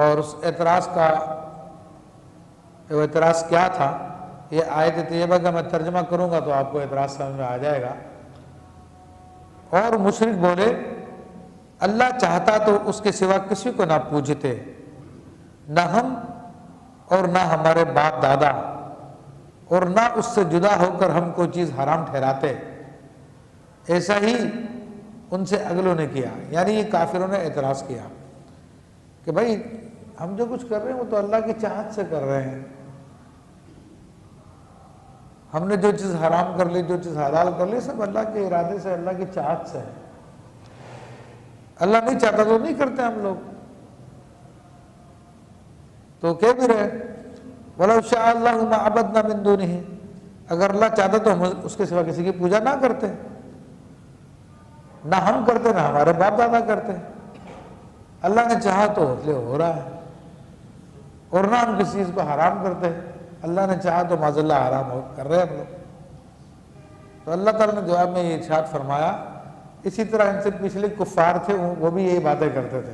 اور اس اعتراض کا وہ اعتراض کیا تھا، یہ آیت طیبہ کا میں ترجمہ کروں گا تو آپ کو اعتراض سمجھ میں آ جائے گا۔ اور مشرک بولے اللہ چاہتا تو اس کے سوا کسی کو نہ پوجتے، نہ ہم اور نہ ہمارے باپ دادا، اور نہ اس سے جدا ہو کر ہم کوئی چیز حرام ٹھہراتے۔ ایسا ہی ان سے اگلوں نے کیا، یعنی یہ کافروں نے اعتراض کیا کہ بھائی ہم جو کچھ کر رہے ہیں وہ تو اللہ کی چاہت سے کر رہے ہیں، ہم نے جو چیز حرام کر لی، جو چیز حلال کر لی، سب اللہ کے ارادے سے، اللہ کی چاہت سے ہے۔ اللہ نہیں چاہتا تو نہیں کرتے ہم لوگ، تو کہہ بھی رہے وَلَوْ شَاءَ اللَّهُ مَا عَبَدْنَا مِن دُونِهِ، اگر اللہ چاہتا تو ہم اس کے سوا کسی کی پوجا نہ کرتے، نہ ہم کرتے نہ ہمارے باپ دادا کرتے۔ اللہ نے چاہا تو اس لیے ہو رہا ہے، اور نہ ہم کسی چیز کو حرام کرتے، اللہ نے چاہا تو معاذ اللہ حرام کر رہے ہیں ہم لوگ۔ تو اللہ تعالیٰ نے جواب میں یہ ارشاد فرمایا، اسی طرح ان سے پچھلے کفار تھے وہ بھی یہی باتیں کرتے تھے۔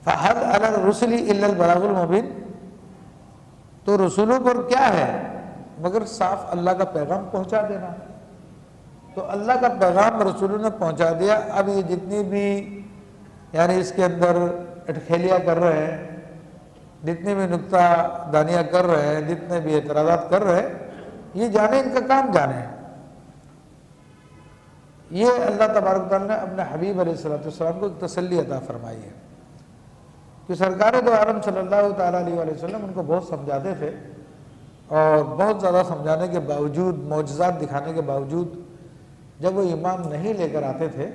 فَحَلْ عَلَى الرُّسُلِ إِلَّا الْبَلَاغُ الْمُبِينُ، تو رسولوں پر کیا ہے مگر صاف اللہ کا پیغام پہنچا دینا۔ تو اللہ کا پیغام رسولوں نے پہنچا دیا۔ اب یہ جتنی بھی یعنی اس کے اندر اٹکھیلیاں کر رہے ہیں، جتنی بھی نکتہ دانیاں کر رہے ہیں، جتنے بھی اعتراضات کر رہے ہیں، یہ جانے ان کا کام جانے۔ یہ اللہ تبارک و تعالیٰ نے اپنے حبیب علیہ السلام کو ایک تسلی عطا فرمائی ہے کہ سرکار دو عالم صلی اللہ تعالیٰ علیہ وسلم ان کو بہت سمجھاتے تھے، اور بہت زیادہ سمجھانے کے باوجود، معجزات دکھانے کے باوجود جب وہ ایمان نہیں لے کر آتے تھے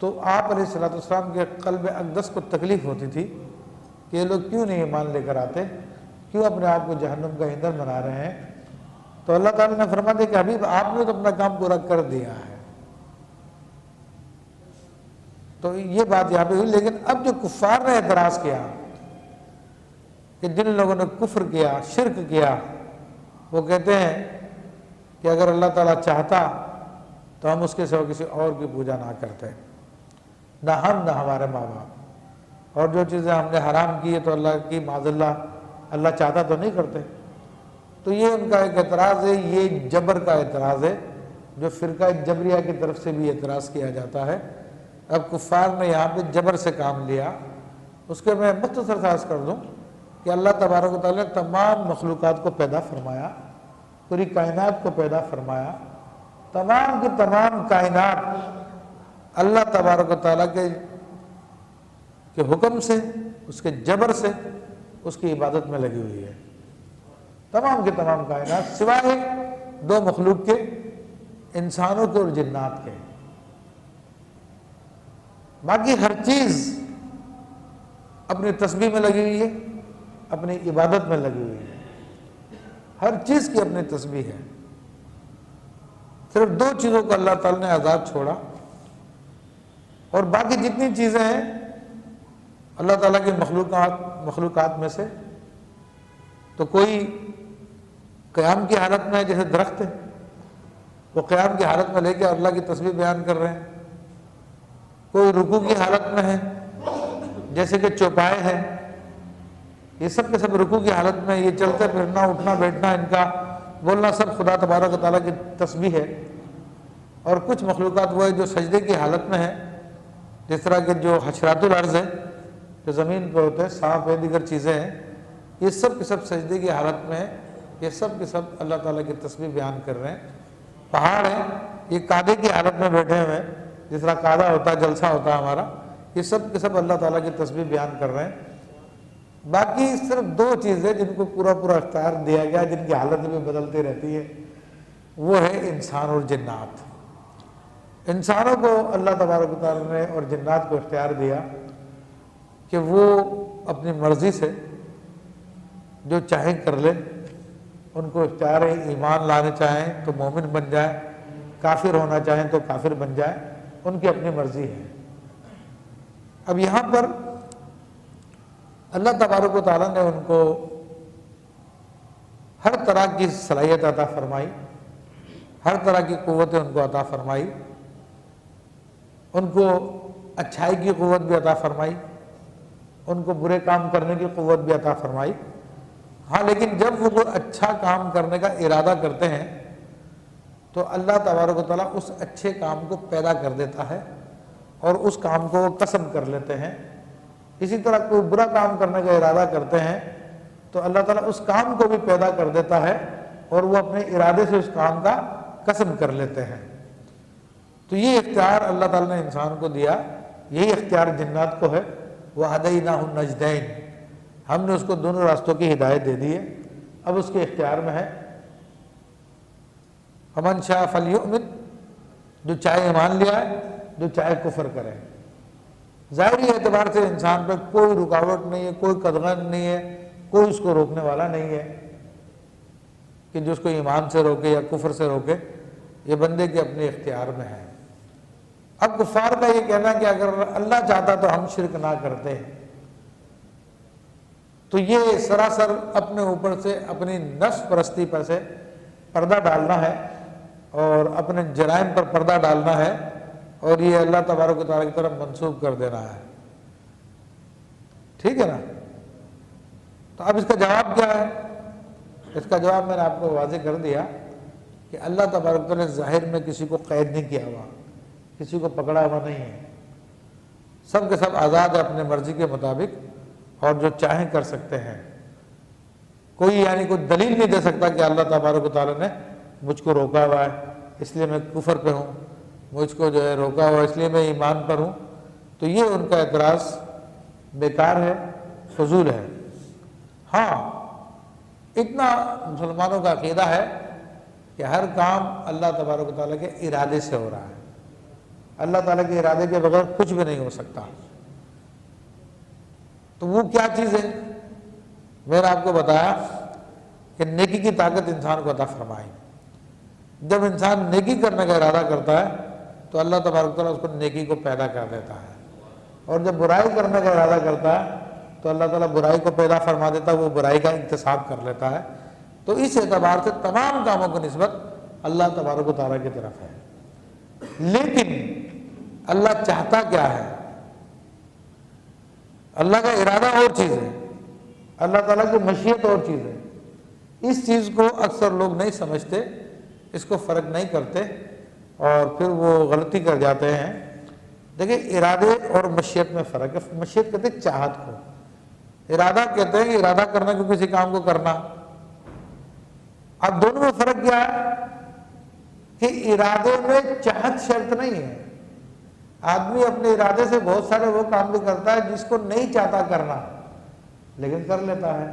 تو آپ علیہ السلام کے قلب اقدس کو تکلیف ہوتی تھی کہ یہ لوگ کیوں نہیں ایمان لے کر آتے، کیوں اپنے آپ کو جہنم کا ایندھن بنا رہے ہیں۔ تو اللہ تعالیٰ نے فرما دیا کہ حبیب آپ نے تو اپنا کام پورا کر دیا ہے۔ تو یہ بات یہاں پہ ہوئی، لیکن اب جو کفار نے اعتراض کیا کہ جن لوگوں نے کفر کیا، شرک کیا، وہ کہتے ہیں کہ اگر اللہ تعالیٰ چاہتا تو ہم اس کے سوا کسی اور کی پوجا نہ کرتے، نہ ہم نہ ہمارے ماں باپ، اور جو چیزیں ہم نے حرام کی ہے تو اللہ کی معاذ اللہ چاہتا تو نہیں کرتے۔ تو یہ ان کا ایک اعتراض ہے، یہ جبر کا اعتراض ہے جو فرقہ جبریہ کی طرف سے بھی اعتراض کیا جاتا ہے۔ اب کفار نے یہاں پہ جبر سے کام لیا۔ اس کے میں مختصر سا عرض کر دوں کہ اللہ تبارک و تعالیٰ نے تمام مخلوقات کو پیدا فرمایا، پوری کائنات کو پیدا فرمایا، تمام کی تمام کائنات اللہ تبارک و تعالیٰ کے حکم سے، اس کے جبر سے اس کی عبادت میں لگی ہوئی ہے۔ تمام کی تمام کائنات سوائے دو مخلوق کے، انسانوں کے اور جنات کے، باقی ہر چیز اپنی تسبیح میں لگی ہوئی ہے، اپنی عبادت میں لگی ہوئی ہے، ہر چیز کی اپنی تسبیح ہے۔ صرف دو چیزوں کو اللہ تعالیٰ نے آزاد چھوڑا، اور باقی جتنی چیزیں ہیں اللہ تعالیٰ کی مخلوقات میں سے تو کوئی قیام کی حالت میں ہے، جیسے درخت ہے، وہ قیام کی حالت میں لے کے اللہ کی تسبیح بیان کر رہے ہیں، کوئی رکوع کی حالت میں ہے جیسے کہ چوپائے ہیں، یہ سب کے سب رکوع کی حالت میں، یہ چلتے پھرنا، اٹھنا بیٹھنا، ان کا بولنا سب خدا تبارک و تعالیٰ کی تسبیح ہے۔ اور کچھ مخلوقات وہ ہے جو سجدے کی حالت میں ہے، جس طرح کہ جو حشرات الارض ہے، جو زمین پہ ہوتے ہیں، سانپ ہے، دیگر چیزیں ہیں، یہ سب کے سب سجدے کی حالت میں ہے، یہ سب کے سب اللہ تعالیٰ کی تسبیح بیان کر رہے ہیں۔ پہاڑ ہیں، یہ قعدے کی حالت میں بیٹھے ہوئے ہیں، جس طرح قعدہ ہوتا ہے، جلسہ ہوتا ہے ہمارا، یہ سب کے سب اللہ تعالیٰ کی تسبیح بیان کر رہے ہیں۔ باقی صرف دو چیزیں جن کو پورا اختیار دیا گیا، جن کی حالت بھی بدلتی رہتی ہے، وہ ہے انسان اور جنات۔ انسانوں کو اللہ تبارک و تعالیٰ نے اور جنات کو اختیار دیا کہ وہ اپنی مرضی سے جو چاہیں کر لیں، ان کو اختیار ہے، ایمان لانے چاہیں تو مومن بن جائیں، کافر ہونا چاہیں تو کافر بن جائیں، ان کی اپنی مرضی ہے۔ اب یہاں پر اللہ تبارک و تعالیٰ نے ان کو ہر طرح کی صلاحیت عطا فرمائی، ہر طرح کی قوتیں ان کو عطا فرمائی، ان کو اچھائی کی قوت بھی عطا فرمائی، ان کو برے کام کرنے کی قوت بھی عطا فرمائی۔ ہاں لیکن جب وہ کوئی اچھا کام کرنے کا ارادہ کرتے ہیں تو اللہ تبارک و تعالیٰ اس اچھے کام کو پیدا کر دیتا ہے اور اس کام کو وہ قسم کر لیتے ہیں۔ اسی طرح کوئی برا کام کرنے کا ارادہ کرتے ہیں تو اللہ تعالیٰ اس کام کو بھی پیدا کر دیتا ہے اور وہ اپنے ارادے سے اس کام کا قسم کر لیتے ہیں۔ تو یہ اختیار اللہ تعالیٰ نے انسان کو دیا، یہی اختیار جنات کو ہے۔ وَهَدَيْنَاهُ النَّجْدَيْنِ، ہم نے اس کو دونوں راستوں کی ہدایت دے دی ہے، اب اس کے اختیار میں ہے۔ فَمَنْ شَاءَ فَلْيُؤْمِنْ، جو چاہے ایمان لے آئے، جو چاہے کفر کرے۔ ظاہری اعتبار سے انسان پہ کوئی رکاوٹ نہیں ہے، کوئی قدغن نہیں ہے، کوئی اس کو روکنے والا نہیں ہے کہ جو اس کو ایمان سے روکے یا کفر سے روکے، یہ بندے کے اپنے اختیار میں ہے۔ اب کفار کا یہ کہنا کہ اگر اللہ چاہتا تو ہم شرک نہ کرتے، تو یہ سراسر اپنے اوپر سے اپنی نفس پرستی پر سے پردہ ڈالنا ہے اور اپنے جرائم پر پردہ ڈالنا ہے، اور یہ اللہ تبارک و تعالیٰ کی طرف منسوب کر دینا ہے۔ ٹھیک ہے نا؟ تو اب اس کا جواب کیا ہے؟ اس کا جواب میں نے آپ کو واضح کر دیا کہ اللہ تبارک و تعالیٰ نے ظاہر میں کسی کو قید نہیں کیا ہوا، کسی کو پکڑا ہوا نہیں ہے، سب کے سب آزاد ہے اپنے مرضی کے مطابق اور جو چاہیں کر سکتے ہیں۔ کوئی یعنی کوئی دلیل نہیں دے سکتا کہ اللہ تبارک و تعالیٰ نے مجھ کو روکا ہوا ہے اس لیے میں کفر پہ ہوں، مجھ کو جو ہے روکا ہوا ہے اس لیے میں ایمان پر ہوں، تو یہ ان کا اعتراض بیکار ہے، فضول ہے۔ ہاں اتنا مسلمانوں کا عقیدہ ہے کہ ہر کام اللہ تبارک و تعالیٰ کے ارادے سے ہو رہا ہے، اللہ تعالیٰ کے ارادے کے بغیر کچھ بھی نہیں ہو سکتا۔ تو وہ کیا چیز ہے؟ میں نے آپ کو بتایا کہ نیکی کی طاقت انسان کو عطا فرمائی۔ جب انسان نیکی کرنے کا ارادہ کرتا ہے تو اللہ تبارک و تعالیٰ اس کو نیکی کو پیدا کر دیتا ہے، اور جب برائی کرنے کا ارادہ کرتا ہے تو اللہ تعالیٰ برائی کو پیدا فرما دیتا ہے، وہ برائی کا انتصاب کر لیتا ہے۔ تو اس اعتبار سے تمام کاموں کی نسبت اللہ تبارک و تعالیٰ کی طرف ہے۔ لیکن اللہ چاہتا کیا ہے؟ اللہ کا ارادہ اور چیز ہے، اللہ تعالیٰ کی مشیت اور چیز ہے۔ اس چیز کو اکثر لوگ نہیں سمجھتے، اس کو فرق نہیں کرتے اور پھر وہ غلطی کر جاتے ہیں۔ دیکھیں ارادے اور مشیت میں فرق ہے۔ مشیت کہتے ہیں چاہت کو، ارادہ کہتے ہیں کہ ارادہ کرنا کہ کسی کام کو کرنا۔ اب دونوں میں فرق کیا ہے کہ ارادے میں چاہت شرط نہیں ہے۔ آدمی اپنے ارادے سے بہت سارے وہ کام بھی کرتا ہے جس کو نہیں چاہتا کرنا لیکن کر لیتا ہے،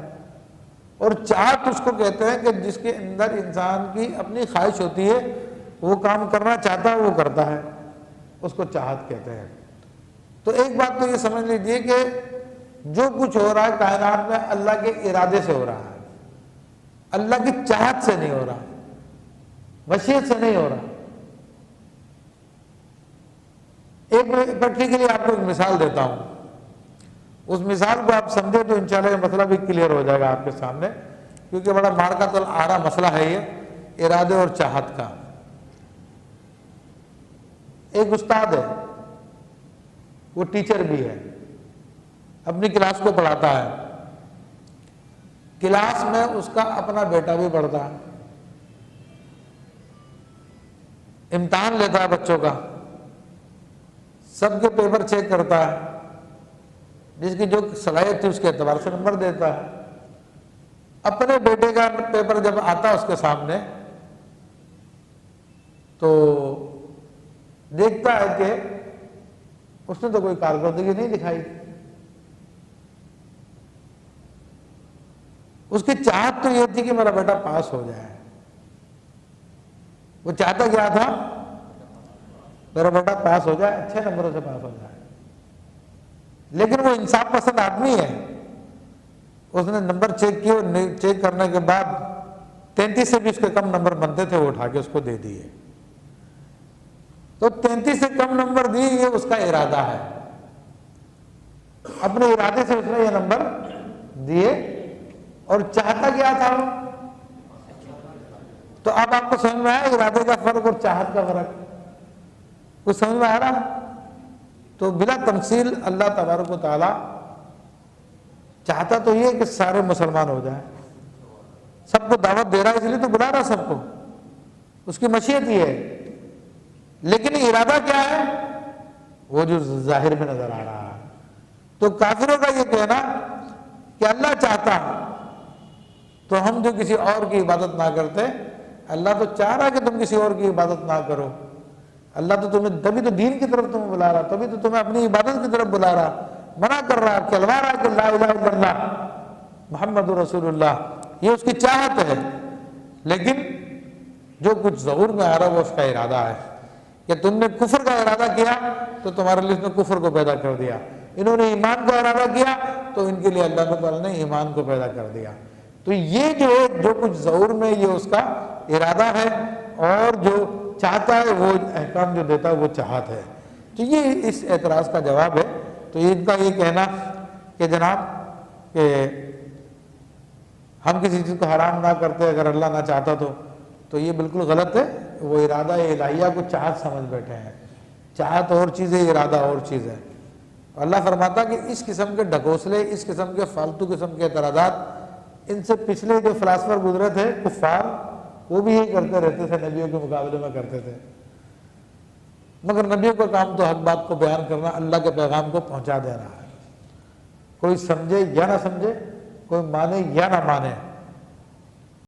اور چاہت اس کو کہتے ہیں کہ جس کے اندر انسان کی اپنی خواہش ہوتی ہے، وہ کام کرنا چاہتا ہے وہ کرتا ہے، اس کو چاہت کہتے ہیں۔ تو ایک بات تو یہ سمجھ لیجئے کہ جو کچھ ہو رہا ہے کائنات میں اللہ کے ارادے سے ہو رہا ہے، اللہ کی چاہت سے نہیں ہو رہا، مشیت سے نہیں ہو رہا۔ ایک پریکٹیکلی آپ کو ایک مثال دیتا ہوں، اس مثال کو آپ سمجھے تو انشاءاللہ یہ مسئلہ بھی کلیئر ہو جائے گا آپ کے سامنے، کیونکہ بڑا مارکا آرا مسئلہ ہے یہ ارادے اور چاہت کا۔ ایک استاد ہے، وہ ٹیچر بھی ہے، اپنی کلاس کو پڑھاتا ہے، کلاس میں اس کا اپنا بیٹا بھی پڑھتا ہے، امتحان لیتا ہے بچوں کا، سب کے پیپر چیک کرتا ہے، جس کی جو صلاحیت تھی اس کے اعتبار سے نمبر دیتا ہے۔ اپنے بیٹے کا پیپر جب آتا ہے اس کے سامنے تو دیکھتا ہے کہ اس نے تو کوئی کارکردگی نہیں دکھائی۔ اس کی چاہت تو یہ تھی کہ میرا بیٹا پاس ہو جائے، وہ چاہتا کیا تھا؟ میرا بیٹا پاس ہو جائے، اچھے نمبروں سے پاس ہو جائے۔ لیکن وہ انصاف پسند آدمی ہے، اس نے نمبر چیک کیے، چیک کرنے کے بعد 33 سے بھی اس کے کم نمبر بنتے تھے، وہ اٹھا کے اس کو دے دیے۔ تو 33 سے کم نمبر دیے، یہ اس کا ارادہ ہے، اپنے ارادے سے اس نے یہ نمبر دیے، اور چاہتا کیا تھا؟ تو اب آپ کو سمجھ میں آیا ارادے کا فرق اور چاہت کا فرق؟ کچھ سمجھ میں آ رہا؟ تو بلا تمثیل اللہ تبارک و تعالیٰ چاہتا تو یہ کہ سارے مسلمان ہو جائیں، سب کو دعوت دے رہا ہے، اس لیے تو بلا رہا سب کو، اس کی مشیت ہی ہے، لیکن ارادہ کیا ہے وہ جو ظاہر میں نظر آ رہا ہے۔ تو کافروں کا یہ کہنا کہ اللہ چاہتا تو ہم جو کسی اور کی عبادت نہ کرتے، اللہ تو چاہ رہا کہ تم کسی اور کی عبادت نہ کرو، اللہ تو تمہیں تبھی تو دین کی طرف تمہیں بلا رہا، تبھی تو تمہیں اپنی عبادت کی طرف بلا رہا، منع کر رہا، کہلوا رہا کہ لا الہ الا اللہ محمد رسول اللہ، یہ اس کی چاہت ہے۔ لیکن جو کچھ ظہور میں آ رہا وہ اس کا ارادہ ہے کہ تم نے کفر کا ارادہ کیا تو تمہارے لیے اس نے کفر کو پیدا کر دیا، انہوں نے ایمان کا ارادہ کیا تو ان کے لیے اللہ تعالیٰ نے ایمان کو پیدا کر دیا۔ تو یہ جو کچھ ظہور میں یہ اس کا ارادہ ہے، اور جو چاہتا ہے وہ احکام جو دیتا ہے وہ چاہت ہے۔ تو یہ اس اعتراض کا جواب ہے۔ تو ان کا یہ کہنا کہ جناب کہ ہم کسی چیز کو حرام نہ کرتے اگر اللہ نہ چاہتا تو یہ بالکل غلط ہے۔ وہ ارادہ الہیہ کو چاہت سمجھ بیٹھے ہیں، چاہت اور چیز ہے، ارادہ اور چیز ہے۔ اللہ فرماتا کہ اس قسم کے ڈھکوسلے، اس قسم کے فالتو قسم کے اعتراضات ان سے پچھلے جو فلاسفر گزرے تھے کفار، وہ بھی یہی کرتے رہتے تھے، نبیوں کے مقابلے میں کرتے تھے۔ مگر نبیوں کا کام تو حق بات کو بیان کرنا، اللہ کے پیغام کو پہنچا دینا ہے، کوئی سمجھے یا نہ سمجھے، کوئی مانے یا نہ مانے۔